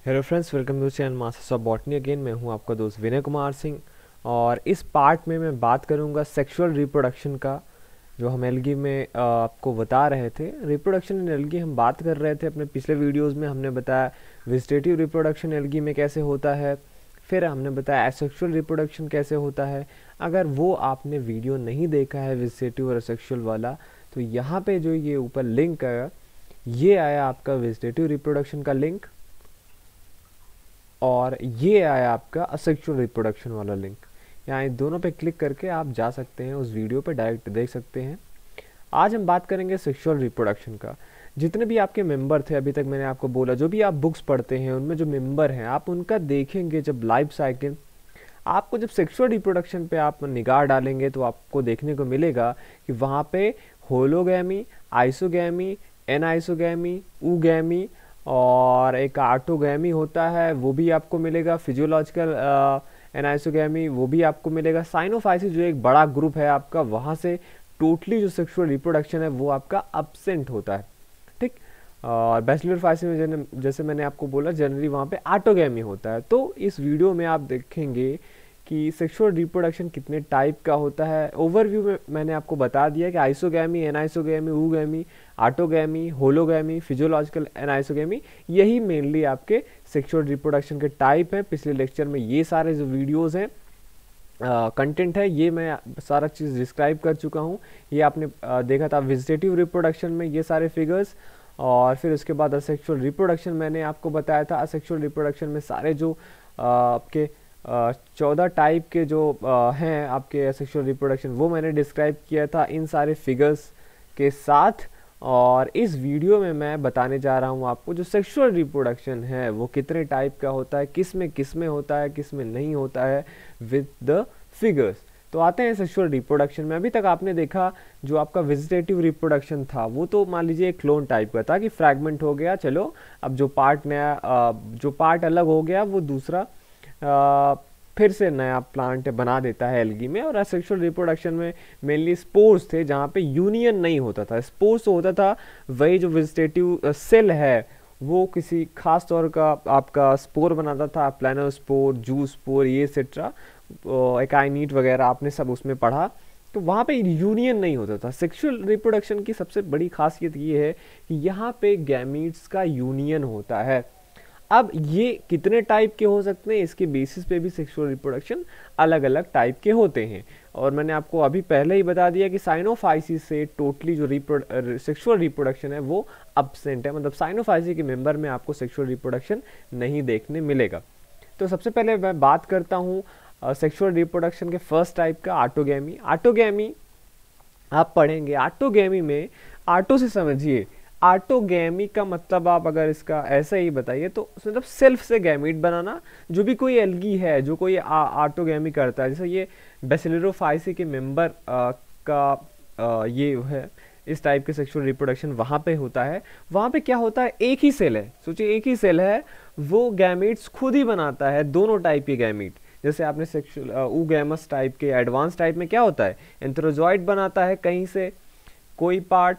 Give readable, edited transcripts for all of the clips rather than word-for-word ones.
Hello friends, welcome to channel Masters of Botany. Again मैं हूं आपका दोस्त विनय कुमार सिंह। और इस पार्ट में मैं बात करूंगा सेक्सुअल रिप्रोडक्शन का, जो हम एल्गी में आपको बता रहे थे। रिप्रोडक्शन इन एल्गी हम बात कर रहे थे अपने पिछले वीडियोस में। हमने बताया वेजिटेटिव रिप्रोडक्शन एल्गी में कैसे होता है, फिर हमने बताया एसेक्सुअल रिप्रोडक्शन कैसे होता है। अगर वो आपने वीडियो नहीं देखा है वेजिटेटिव और एसेक्सुअल वाला, तो यहाँ पे जो ये ऊपर लिंक आया, ये आया आपका वेजिटेटिव रिप्रोडक्शन का लिंक, और ये आया आपका असेक्सुअल रिप्रोडक्शन वाला लिंक। यहाँ इन दोनों पे क्लिक करके आप जा सकते हैं, उस वीडियो पे डायरेक्ट देख सकते हैं। आज हम बात करेंगे सेक्सुअल रिप्रोडक्शन का। जितने भी आपके मेंबर थे, अभी तक मैंने आपको बोला, जो भी आप बुक्स पढ़ते हैं उनमें जो मेंबर हैं आप उनका देखेंगे जब लाइफ साइकिल। आपको जब सेक्सुअल रिप्रोडक्शन पे आप निगाह डालेंगे तो आपको देखने को मिलेगा कि वहाँ पे होलोगैमी, आइसोगैमी, एनाइसोगैमी, ऊगैमी और एक आर्टोगैमी होता है, वो भी आपको मिलेगा। फिजियोलॉजिकल एनाइसोगैमी वो भी आपको मिलेगा। साइनोफाइसिस जो एक बड़ा ग्रुप है आपका, वहाँ से टोटली जो सेक्सुअल रिप्रोडक्शन है वो आपका अब्सेंट होता है, ठीक। और बैचलर फाइसिस में जैसे मैंने आपको बोला, जनरली वहाँ पे आटोगैमी होता है। तो इस वीडियो में आप देखेंगे कि सेक्सुअल रिप्रोडक्शन कितने टाइप का होता है। ओवरव्यू में मैंने आपको बता दिया कि isogamy, anisogamy, oogamy, autogamy, hologamy, physiological anisogamy, यही मेनली आपके सेक्सुअल रिप्रोडक्शन के टाइप हैं। पिछले लेक्चर में ये सारे जो वीडियोस हैं, कंटेंट है, ये मैं सारा चीज़ डिस्क्राइब कर चुका हूँ। ये आपने देखा था वेजिटेटिव रिप्रोडक्शन में ये सारे फिगर्स। और फिर उसके बाद असेक्सुअल रिप्रोडक्शन मैंने आपको बताया था। असेक्सुअल रिप्रोडक्शन में सारे जो आपके 14 टाइप के जो हैं आपके सेक्सुअल रिप्रोडक्शन, वो मैंने डिस्क्राइब किया था इन सारे फिगर्स के साथ। और इस वीडियो में मैं बताने जा रहा हूँ आपको जो सेक्सुअल रिप्रोडक्शन है वो कितने टाइप का होता है, किस में होता है, किस में नहीं होता है, विद द फिगर्स। तो आते हैं सेक्सुअल रिप्रोडक्शन में। अभी तक आपने देखा जो आपका वेजिटेटिव रिप्रोडक्शन था वो तो मान लीजिए एक क्लोन टाइप का था कि फ्रैगमेंट हो गया, चलो अब जो पार्ट नया जो पार्ट अलग हो गया वो दूसरा फिर से नया प्लांट बना देता है एल्गी में। और असेक्सुअल रिप्रोडक्शन में मेनली स्पोर्स थे, जहाँ पे यूनियन नहीं होता था। स्पोर्स होता था वही जो वेजिटेटिव सेल है वो किसी खास तौर का आपका स्पोर बनाता था, प्लानोस्पोर, जू स्पोर, ये एक्सेट्रा, एकाइनीट वगैरह आपने सब उसमें पढ़ा। तो वहाँ पे यूनियन नहीं होता था। सेक्सुअल रिप्रोडक्शन की सबसे बड़ी खासियत ये है कि यहाँ पे गैमीट्स का यूनियन होता है। अब ये कितने टाइप के हो सकते हैं, इसके बेसिस पे भी सेक्सुअल रिप्रोडक्शन अलग अलग टाइप के होते हैं। और मैंने आपको अभी पहले ही बता दिया कि साइनोफाइसिस से टोटली जो सेक्सुअल रिप्रोडक्शन है वो अब्सेंट है, मतलब साइनोफाइसिस के मेंबर में आपको सेक्सुअल रिप्रोडक्शन नहीं देखने मिलेगा। तो सबसे पहले मैं बात करता हूँ सेक्सुअल रिप्रोडक्शन के फर्स्ट टाइप का, आटोगैमी। आटोगैमी आप पढ़ेंगे, आटोगैमी में आटो से समझिए, आटोगैमी का मतलब आप अगर इसका ऐसे ही बताइए तो मतलब सेल्फ से गैमीट बनाना। जो भी कोई एल्गी है जो कोई आटोगैमी करता है, जैसे ये बेसिलरोफाइसी के मेंबर ये है, इस टाइप के सेक्सुअल रिप्रोडक्शन वहाँ पे होता है। वहाँ पे क्या होता है, एक ही सेल है, सोचिए एक ही सेल है, वो गैमीट्स खुद ही बनाता है, दोनों टाइप के गैमीट। जैसे आपने सेक्सुअल ऊगैमस टाइप के, एडवांस टाइप में क्या होता है, एंथ्रोजॉइड बनाता है कहीं से कोई पार्ट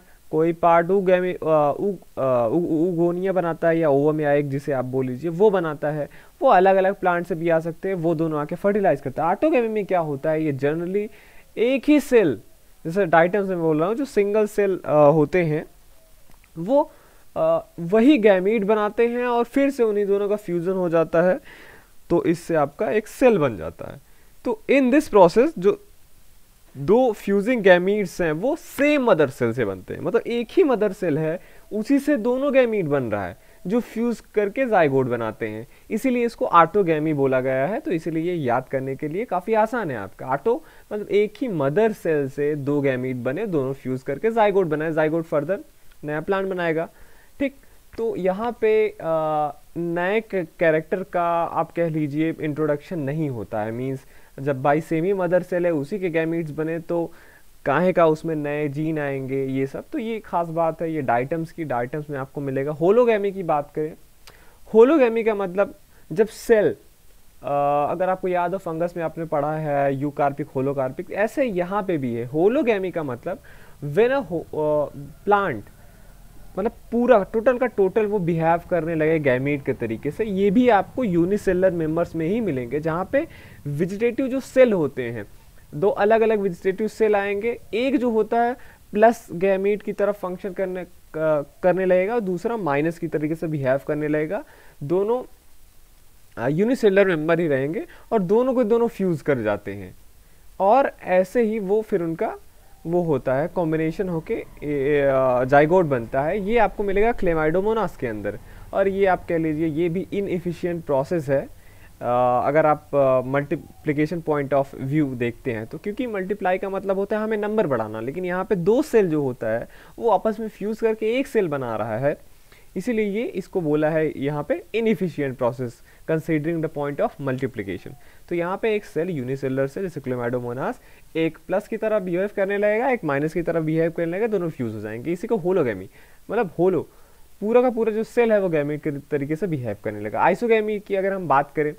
ऊगोनिया बनाता है, या ओवम या एक जिसे आप बोल लीजिए वो बनाता है। वो अलग अलग प्लांट से भी आ सकते हैं, वो दोनों आके फर्टिलाइज करता है। आटोगैमी में क्या होता है, ये जनरली एक ही सेल, जैसे डाइटम्स में बोल रहा हूँ, जो सिंगल सेल होते हैं वो वही गैमीट बनाते हैं और फिर से उन्हीं दोनों का फ्यूजन हो जाता है, तो इससे आपका एक सेल बन जाता है। तो इन दिस प्रोसेस जो दो फ्यूजिंग गैमीट्स हैं वो सेम मदर सेल से बनते हैं, मतलब एक ही मदर सेल है, उसी से दोनों गैमीट बन रहा है जो फ्यूज करके जाइगोट बनाते हैं। इसीलिए इसको आटोगैमी बोला गया है। तो इसीलिए ये याद करने के लिए काफी आसान है आपका। आटो मतलब एक ही मदर सेल से दो गैमीट बने, दोनों फ्यूज करके जाइगोट बनाए, जाइगोट फर्दर नया प्लांट बनाएगा, ठीक। तो यहाँ पे नए कैरेक्टर का आप कह लीजिए इंट्रोडक्शन नहीं होता है। मीन्स जब बाई सेम ही मदर सेल है, उसी के गैमीट्स बने, तो काहे का उसमें नए जीन आएंगे, ये सब। तो ये खास बात है ये डाइटम्स की। डाइटम्स में आपको मिलेगा। होलोगैमी की बात करें, होलोगैमी का मतलब जब सेल, अगर आपको याद हो फंगस में आपने पढ़ा है यूकार्पिक, होलोकार्पिक, ऐसे यहाँ पे भी है। होलोगैमी का मतलब व्हेन अ प्लांट मतलब पूरा टोटल का टोटल वो बिहेव करने लगे गैमीट के तरीके से। ये भी आपको यूनिसेलुलर मेंबर्स में ही मिलेंगे, जहाँ पे वेजिटेटिव जो सेल होते हैं, दो अलग अलग वेजिटेटिव सेल आएंगे, एक जो होता है प्लस गैमीट की तरफ फंक्शन करने लगेगा और दूसरा माइनस की तरीके से बिहेव करने लगेगा। दोनों यूनिसेलुलर मेंबर ही रहेंगे और दोनों को दोनों फ्यूज कर जाते हैं, और ऐसे ही वो फिर उनका वो होता है कॉम्बिनेशन होके जाइगोट बनता है। ये आपको मिलेगा क्लेमाइडोमोनास के अंदर। और ये आप कह लीजिए ये भी इनएफिशिएंट प्रोसेस है अगर आप मल्टीप्लिकेशन पॉइंट ऑफ व्यू देखते हैं तो, क्योंकि मल्टीप्लाई का मतलब होता है हमें नंबर बढ़ाना, लेकिन यहाँ पे दो सेल जो होता है वो आपस में फ्यूज करके एक सेल बना रहा है, इसीलिए ये इसको बोला है यहाँ पे inefficient process considering the point of multiplication. तो यहाँ पे एक सेल यूनिसेलुलर से जैसे क्लेमाइडोमोनास एक प्लस की तरह बिहेव करने लगेगा, एक माइनस की तरह बिहेव करने लगेगा, दोनों फ्यूज हो जाएंगे। इसी को होलोगैमी मतलब होलो, पूरा का पूरा जो सेल है वो गैमीट के तरीके से बिहेव करने लगा। आइसोगैमी की अगर हम बात करें,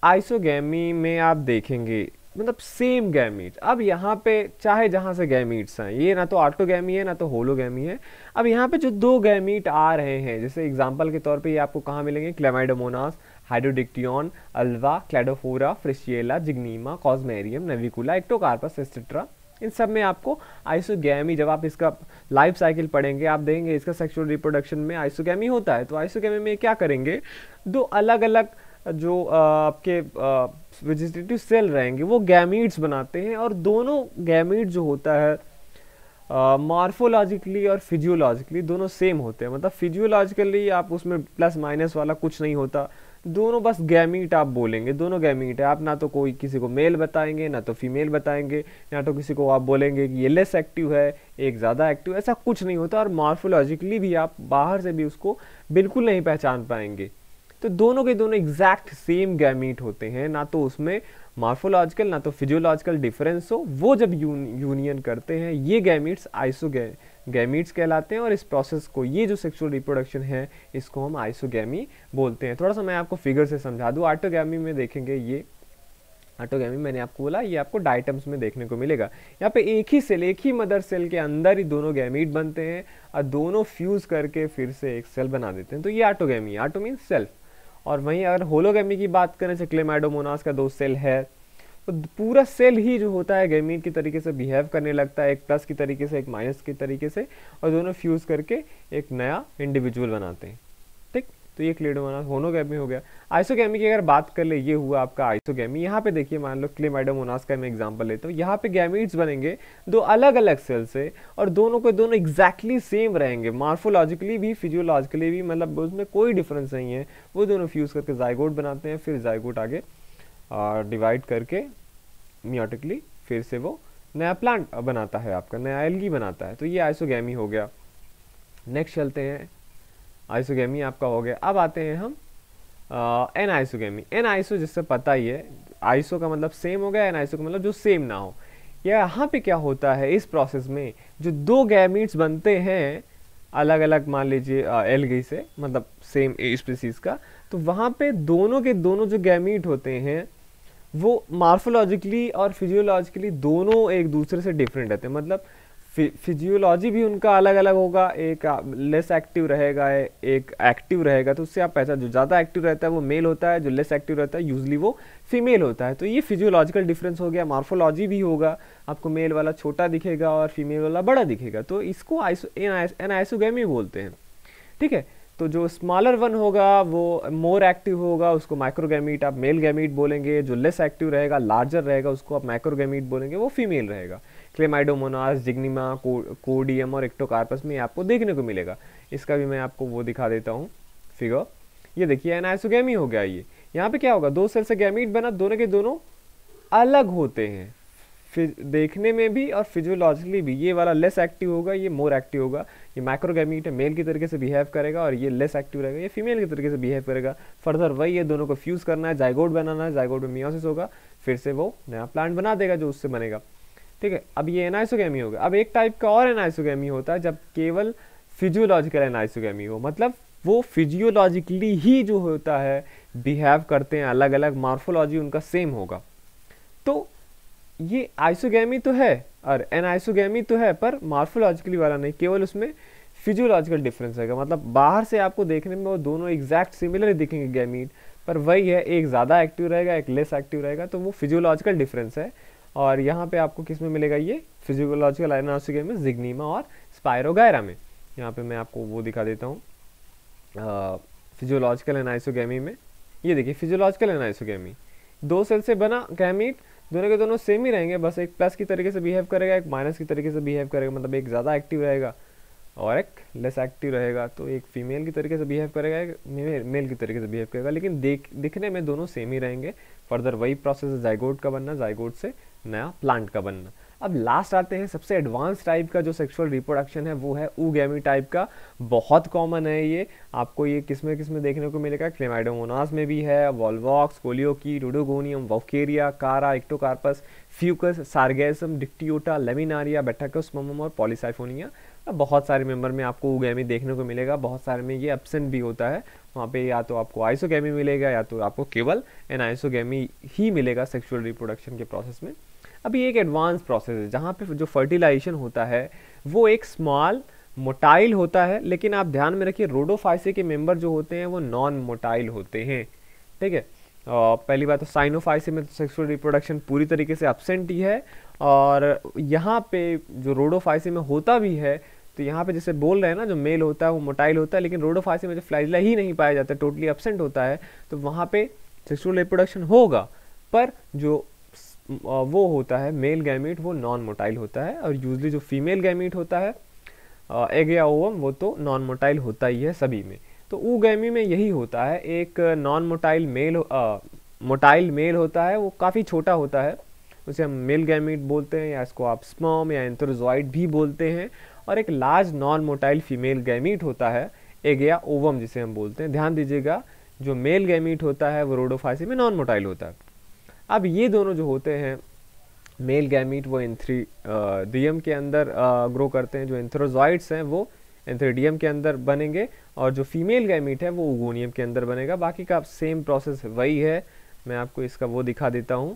आइसोगैमी में आप देखेंगे मतलब सेम गैमीट। अब यहाँ पे चाहे जहाँ से गैमीट्स हैं, ये ना तो ऑटोगैमी है ना तो होलोगैमी है। अब यहाँ पे जो दो गैमीट आ रहे हैं, जैसे एग्जांपल के तौर पे ये आपको कहाँ मिलेंगे, Chlamydomonas, Hydrodictyon, Ulva, Cladophora, Fritschiella, Zygnema, Cosmarium, Navicula, Ectocarpus etcetera, इन सब में आपको आइसोगैमी, जब आप इसका लाइफ साइकिल पढ़ेंगे आप देखेंगे इसका सेक्सुअल रिप्रोडक्शन में आइसोगैमी होता है। तो आइसोगैमी में क्या करेंगे, दो अलग अलग जो आपके वेजिटेटिव सेल रहेंगे वो गैमीट्स बनाते हैं, और दोनों गैमीट जो होता है मॉर्फोलॉजिकली और फिजियोलॉजिकली दोनों सेम होते हैं। मतलब फिजियोलॉजिकली आप उसमें प्लस माइनस वाला कुछ नहीं होता, दोनों बस गैमीट आप बोलेंगे, दोनों गैमीट है। आप ना तो कोई किसी को मेल बताएंगे ना तो फीमेल बताएंगे, ना तो किसी को आप बोलेंगे कि ये लेस एक्टिव है एक ज़्यादा एक्टिव, ऐसा कुछ नहीं होता। और मॉर्फोलॉजिकली भी आप बाहर से भी उसको बिल्कुल नहीं पहचान पाएंगे। तो दोनों के दोनों एग्जैक्ट सेम गैमीट होते हैं, ना तो उसमें मॉर्फोलॉजिकल ना तो फिजियोलॉजिकल डिफरेंस हो। वो जब यूनियन करते हैं ये गैमीट्स गैमीट्स कहलाते हैं, और इस प्रोसेस को, ये जो सेक्सुअल रिप्रोडक्शन है इसको हम आइसोगैमी बोलते हैं। थोड़ा सा मैं आपको फिगर से समझा दूं। ऑटोगैमी में देखेंगे, ये ऑटोगैमी मैंने आपको बोला ये आपको डाइटम्स में देखने को मिलेगा। यहाँ पे एक ही सेल, एक ही मदर सेल के अंदर ही दोनों गैमीट बनते हैं और दोनों फ्यूज करके फिर से एक सेल बना देते हैं। तो ये ऑटोगैमी, ऑटो मीन सेल्फ। और वहीं अगर होलोगैमी की बात करें, जैसे क्लेमाइडोमोनास का दो सेल है, तो पूरा सेल ही जो होता है गैमीट की तरीके से बिहेव करने लगता है, एक प्लस की तरीके से एक माइनस की तरीके से, और दोनों फ्यूज करके एक नया इंडिविजुअल बनाते हैं। ठीक, तो ये क्लेमाइडोमोनास होलोगैमी हो गया। आइसोगैमी की अगर बात कर ले, ये हुआ आपका आइसोगैमी। यहाँ पे देखिए, मान लो क्लेमाइडोमोनास का मैं एग्जांपल लेता हूँ। यहाँ पे गैमीट्स बनेंगे दो अलग अलग सेल से, और दोनों को दोनों एग्जैक्टली सेम रहेंगे, मॉर्फोलॉजिकली भी फिजियोलॉजिकली भी, मतलब उसमें कोई डिफरेंस नहीं है। वो दोनों फ्यूज करके जाइगोट बनाते हैं, फिर जाइगोट आगे डिवाइड करके मियोटिकली फिर से वो नया प्लांट बनाता है, आपका नया एल्गी बनाता है। तो ये आइसोगैमी हो गया। नेक्स्ट चलते हैं, आइसोगैमी आपका हो गया। अब आते हैं हम एन आइसोगैमी। एन आइसो जिससे पता ही है, आइसो का मतलब सेम हो गया, एन आइसो का मतलब जो सेम ना हो। यहाँ पे क्या होता है, इस प्रोसेस में जो दो गैमीट्स बनते हैं अलग अलग, मान लीजिए एल्गी से, मतलब सेम स्पीसीज का, तो वहाँ पे दोनों के दोनों जो गैमीट होते हैं वो मॉर्फोलॉजिकली और फिजियोलॉजिकली दोनों एक दूसरे से डिफरेंट रहते हैं। मतलब फिजियोलॉजी भी उनका अलग अलग होगा, एक लेस एक्टिव रहेगा, एक एक्टिव रहेगा। तो उससे आप पहचान, जो ज़्यादा एक्टिव रहता है वो मेल होता है, जो लेस एक्टिव रहता है यूजली वो फीमेल होता है। तो ये फिजियोलॉजिकल डिफरेंस हो गया। मॉर्फोलॉजी भी होगा, आपको मेल वाला छोटा दिखेगा और फीमेल वाला बड़ा दिखेगा। तो इसको एन आइसोगैमी बोलते हैं। ठीक है, तो जो स्मॉलर वन होगा वो मोर एक्टिव होगा, उसको माइक्रोगैमीट आप मेल गैमीट बोलेंगे। जो लेस एक्टिव रहेगा, लार्जर रहेगा, उसको आप माइक्रोगैमीट बोलेंगे, वो फीमेल रहेगा। क्लेमाइडोमोनास, जिग्निमा, कोडियम और एक्टोकार्पस में आपको देखने को मिलेगा। इसका भी मैं आपको वो दिखा देता हूँ फिगर। ये देखिए एनाइसोगैमी हो गया। ये यहाँ पे क्या होगा, दो सेल से गैमीट बना, दोनों के दोनों अलग होते हैं देखने में भी और फिजियोलॉजिकली भी। ये वाला लेस एक्टिव होगा, ये मोर एक्टिव होगा। ये माइक्रोगैमीट है, मेल की तरीके से बिहेव करेगा, और ये लेस एक्टिव रहेगा, ये फीमेल की तरीके से बिहेव करेगा। फर्दर वही ये दोनों को फ्यूज करना है, जाइगोट बनाना है, जाइगोट में मियोसिस होगा, फिर से वो नया प्लांट बना देगा जो उससे बनेगा। ठीक है, अब ये एनाइसोगैमी होगा। अब एक टाइप का और एनाइसोगैमी होता है जब केवल फिजियोलॉजिकल एनाइसोगैमी हो, मतलब वो फिजियोलॉजिकली ही जो होता है बिहेव करते हैं अलग अलग, मॉर्फोलॉजी उनका सेम होगा। तो ये आइसोगैमी तो है और एनाइसोगैमी तो है, पर मॉर्फोलॉजिकली वाला नहीं, केवल उसमें फिजियोलॉजिकल डिफरेंस रहेगा, मतलब बाहर से आपको देखने में वो दोनों एग्जैक्ट सिमिलर दिखेंगे गैमीट, पर वही है, एक ज़्यादा एक्टिव रहेगा, एक लेस एक्टिव रहेगा, तो वो फिजियोलॉजिकल डिफरेंस है। और यहाँ पे आपको किस में मिलेगा, ये फिजियोलॉजिकल एनाइसोगेमी में जिग्नीमा और स्पायरोगायरा में। यहाँ पे मैं आपको वो दिखा देता हूँ फिजियोलॉजिकल एनाइसोगेमी में। ये देखिए फिजियोलॉजिकल एनाइसोगेमी, 2 सेल से बना गैमीट, दोनों के दोनों सेम ही रहेंगे, बस एक प्लस की तरीके से बिहेव करेगा, एक माइनस की तरीके से बिहेव करेगा, मतलब एक ज़्यादा एक्टिव रहेगा और एक लेस एक्टिव रहेगा। तो एक फीमेल की तरीके से बिहेव करेगा, एक मेल की तरीके से बिहेव करेगा, लेकिन दिखने में दोनों सेम ही रहेंगे। फर्दर वही प्रोसेस है जाइगोट का बनना, जाइगोट से नया प्लांट का बनना। अब लास्ट आते हैं सबसे एडवांस टाइप का जो सेक्सुअल रिप्रोडक्शन है, वो है ऊगैमी टाइप का। बहुत कॉमन है ये, आपको ये किसमें देखने को मिलेगा, क्लेमाइडोमोनास में भी है, वॉल्वॉक्स, कोलियोकीट, ओडोगोनियम, वोकेरिया, कारा, इक्टोकार्पस, फ्यूकस, सार्गेसम, डिक्टियोटा, लेमिनारिया, बेटाकोस्पर्मम और पॉलीसाइफोनिया। बहुत सारे मेंबर में आपको ऊगैमी देखने को मिलेगा, बहुत सारे में ये एब्सेंट भी होता है। वहाँ पे या तो आपको आइसोगैमी मिलेगा या तो आपको केवल एनाइसोगैमी ही मिलेगा सेक्सुअल रिप्रोडक्शन के प्रोसेस में। अभी एक एडवांस प्रोसेस है जहाँ पे जो फर्टिलाइजेशन होता है वो एक स्मॉल मोटाइल होता है, लेकिन आप ध्यान में रखिए रोडोफाइसी के मेंबर जो होते हैं वो नॉन मोटाइल होते हैं, ठीक है। पहली बात तो साइनोफाइसी में तो सेक्सुअल रिप्रोडक्शन पूरी तरीके से एब्सेंट ही है, और यहाँ पे जो रोडोफाइसी में होता भी है, तो यहाँ पे जैसे बोल रहे हैं ना, जो मेल होता है वो मोटाइल होता है, लेकिन रोडोफाइसी में जो फ्लैजिला ही नहीं पाया जाता है, टोटली एब्सेंट होता है, तो वहाँ पे सेक्सुअल रिप्रोडक्शन होगा, पर जो वो होता है मेल गैमीट वो नॉन मोटाइल होता है। और यूजली जो फीमेल गैमीट होता है एग या ओवम, वो तो नॉन मोटाइल होता ही है सभी में। तो ऊगैमी में यही होता है, एक नॉन मोटाइल मोटाइल मेल होता है, वो काफ़ी छोटा होता है, उसे हम मेल गैमीट बोलते हैं, या इसको आप स्पर्म या एंथ्रोजॉइड भी बोलते हैं। और एक large non motile female gamete होता है, एग या ओवम जिसे हम बोलते हैं। ध्यान दीजिएगा, जो मेल गैमीट होता है वो रोडोफाइसी में नॉन मोटाइल होता है। अब ये दोनों जो होते हैं मेल गैमीट वो एंथ्रीडियम के अंदर ग्रो करते हैं, जो एंथ्रोजॉइड्स हैं वो एंथ्रीडियम के अंदर बनेंगे, और जो फीमेल गैमीट है वो ओगोनियम के अंदर बनेगा। बाकी का सेम प्रोसेस वही है, मैं आपको इसका वो दिखा देता हूँ।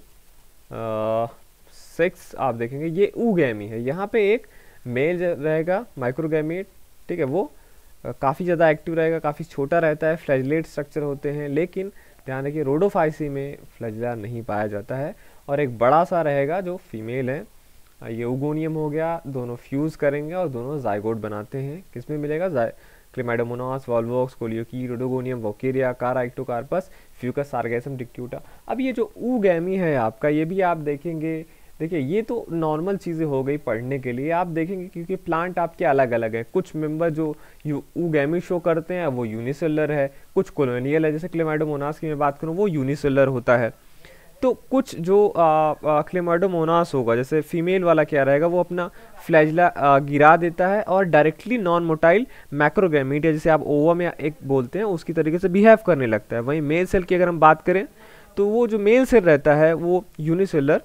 6 आप देखेंगे ये ऊगैमी है, यहाँ पे एक मेल रहेगा माइक्रोगैमीट, ठीक है, वो काफ़ी ज़्यादा एक्टिव रहेगा, काफ़ी छोटा रहता है, फ्लैजिलेट स्ट्रक्चर होते हैं, लेकिन ध्यान रखिए रोडोफाइसी में फ्लैजिला नहीं पाया जाता है। और एक बड़ा सा रहेगा जो फीमेल है, ये ओगोनियम हो गया, दोनों फ्यूज़ करेंगे और दोनों जाइगोट बनाते हैं। किसमें मिलेगा, क्लेमाइडोमोनास, वॉल्वॉक्स, कोलियोकीट, ओडोगोनियम, वोकेरिया, कारा, इक्टोकार्पस, फ्यूकस, सार्गेसम, डिक्ट्यूटा। अब ये जो ऊगैमी है आपका, ये भी आप देखेंगे, देखिए ये तो नॉर्मल चीज़ें हो गई पढ़ने के लिए, आप देखेंगे क्योंकि प्लांट आपके अलग अलग हैं। कुछ मेंबर जो ऊगैमी शो करते हैं वो यूनिसेलुलर है, कुछ कॉलोनियल है, जैसे क्लेमाइडोमोनास की मैं बात करूँ वो यूनिसेलुलर होता है। तो कुछ जो क्लेमाइडोमोनास होगा, जैसे फीमेल वाला क्या रहेगा, वो अपना फ्लैजिला गिरा देता है और डायरेक्टली नॉन मोटाइल मैक्रोगैमीट, जैसे आप ओवम या एक बोलते हैं, उसकी तरीके से बिहेव करने लगता है। वहीं मेल सेल की अगर हम बात करें तो वो जो मेल सेल रहता है वो यूनिसेलुलर,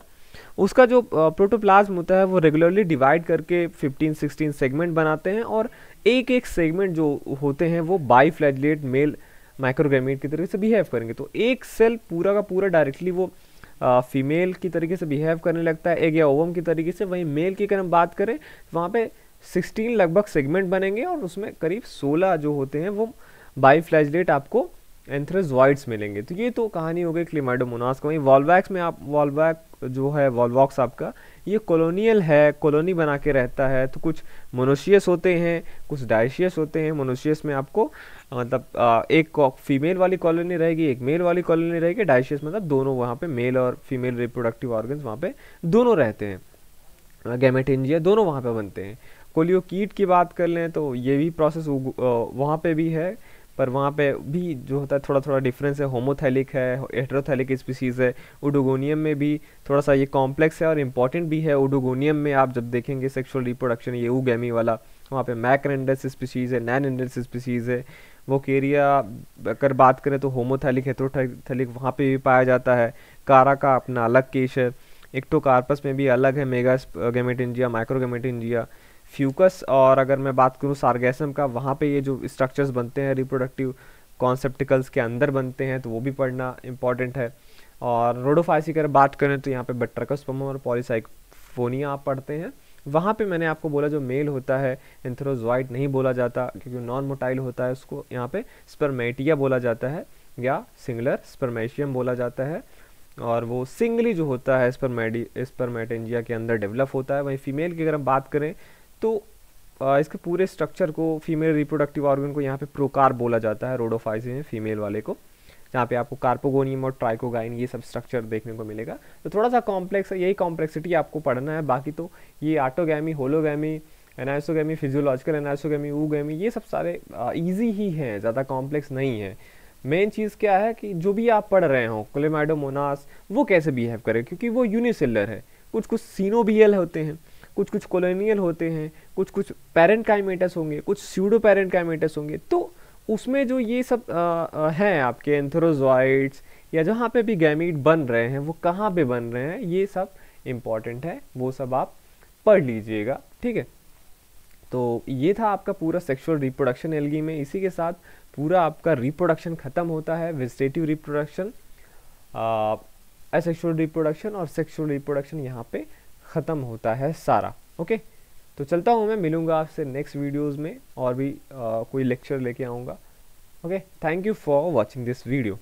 उसका जो प्रोटोप्लाज्म होता है वो रेगुलरली डिवाइड करके 15-16 सेगमेंट बनाते हैं, और एक एक सेगमेंट जो होते हैं वो बाईफ्लैजिलेट मेल माइक्रोगैमीट की तरीके से बिहेव करेंगे। तो एक सेल पूरा का पूरा डायरेक्टली वो फीमेल की तरीके से बिहेव करने लगता है, एग या ओवम की तरीके से। वहीं मेल की अगर हम बात करें वहाँ पे 16 लगभग सेगमेंट बनेंगे, और उसमें करीब 16 जो होते हैं वो बाईफ्लैजिलेट आपको एंथ्रोजॉइड्स मिलेंगे। तो ये तो कहानी हो गई क्लेमाइडोमोनास का। वहीं वॉल्वैक्स में आप वॉल्वैक जो है वॉल्वॉक्स आपका ये कॉलोनियल है, कॉलोनी बना के रहता है। तो कुछ मोनोशियस होते हैं, कुछ डायशियस होते हैं। मोनोशियस में आपको मतलब एक फीमेल वाली कॉलोनी रहेगी, एक मेल वाली कॉलोनी रहेगी। डायशियस मतलब दोनों, वहाँ पे मेल और फीमेल रिप्रोडक्टिव ऑर्गन्स वहाँ पे दोनों रहते हैं, गैमेटेंजिया दोनों वहाँ पे बनते हैं। कोलियोकीट की बात कर लें तो ये भी प्रोसेस वहाँ पे भी है, पर वहाँ पे भी जो होता है थोड़ा थोड़ा डिफरेंस है। होमोथैलिक है, हेटेरोथैलिक स्पीसीज़ है। ओडोगोनियम में भी थोड़ा सा ये कॉम्प्लेक्स है और इम्पॉर्टेंट भी है। ओडोगोनियम में आप जब देखेंगे सेक्सुअल रिप्रोडक्शन, ये ऊगैमी वाला, वहाँ पे मैक्रेंडस स्पीसीज़ है, नैनएंडस स्पीसीज़ है। वोकेरिया अगर बात करें तो होमोथैलिक हेटेरोथैलिक वहाँ पे भी पाया जाता है। कारा का अपना अलग केस है। इक्टोकार्पस में भी अलग है, मेगा गैमेटेंजिया, माइक्रोगैमेटेंजिया। फ्यूकस और अगर मैं बात करूँ सार्गेसम का, वहाँ पे ये जो स्ट्रक्चर्स बनते हैं रिप्रोडक्टिव कॉन्सेप्टिकल्स के अंदर बनते हैं, तो वो भी पढ़ना इंपॉर्टेंट है। और रोडोफाइसी की अगर बात करें तो यहाँ पे बट्रकस्पर्मम और पॉलीसाइफोनिया आप पढ़ते हैं। वहाँ पे मैंने आपको बोला जो मेल होता है एंथेरोजोइट नहीं बोला जाता, क्योंकि नॉन मोटाइल होता है, उसको यहाँ पे स्पर्मेटिया बोला जाता है या सिंगुलर स्पर्मेशियम बोला जाता है। और वो सिंगली जो होता है स्पर्मेटेंजिया के अंदर डेवलप होता है। वहीं फीमेल की अगर हम बात करें तो इसके पूरे स्ट्रक्चर को, फीमेल रिप्रोडक्टिव ऑर्गन को यहाँ पे प्रोकार्प बोला जाता है, रोडोफाइसी में फीमेल वाले को, जहाँ पे आपको कार्पोगोनियम और ट्राइकोगाइन ये सब स्ट्रक्चर देखने को मिलेगा। तो थोड़ा सा कॉम्प्लेक्स है, यही कॉम्प्लेक्सिटी आपको पढ़ना है। बाकी तो ये autogamy, hologamy, anisogamy, physiological anisogamy, oogamy, ये सब सारे इजी ही हैं, ज़्यादा कॉम्प्लेक्स नहीं है। मेन चीज़ क्या है कि जो भी आप पढ़ रहे हो क्लेमाइडोमोनास वो कैसे बिहेव करे, क्योंकि वो यूनिसेलर है। कुछ कुछ सीनोबियल होते हैं, कुछ कुछ कॉलोनियल होते हैं, कुछ कुछ पैरेंकाइमेटस होंगे, कुछ स्यूडो पैरेंकाइमेटस होंगे। तो उसमें जो ये सब हैं आपके एंथेरोजोइड्स या जहाँ पे भी गैमीट बन रहे हैं वो कहाँ पे बन रहे हैं, ये सब इम्पॉर्टेंट है, वो सब आप पढ़ लीजिएगा, ठीक है। तो ये था आपका पूरा सेक्सुअल रिप्रोडक्शन एल्गी में। इसी के साथ पूरा आपका रिप्रोडक्शन खत्म होता है, वेजिटेटिव रिप्रोडक्शन, असेक्सुअल रिप्रोडक्शन और सेक्सुअल रिप्रोडक्शन यहाँ पे ख़त्म होता है सारा। ओके, तो चलता हूँ, मैं मिलूँगा आपसे नेक्स्ट वीडियोज़ में और भी कोई लेक्चर लेके आऊँगा। Okay, thank you for watching this video.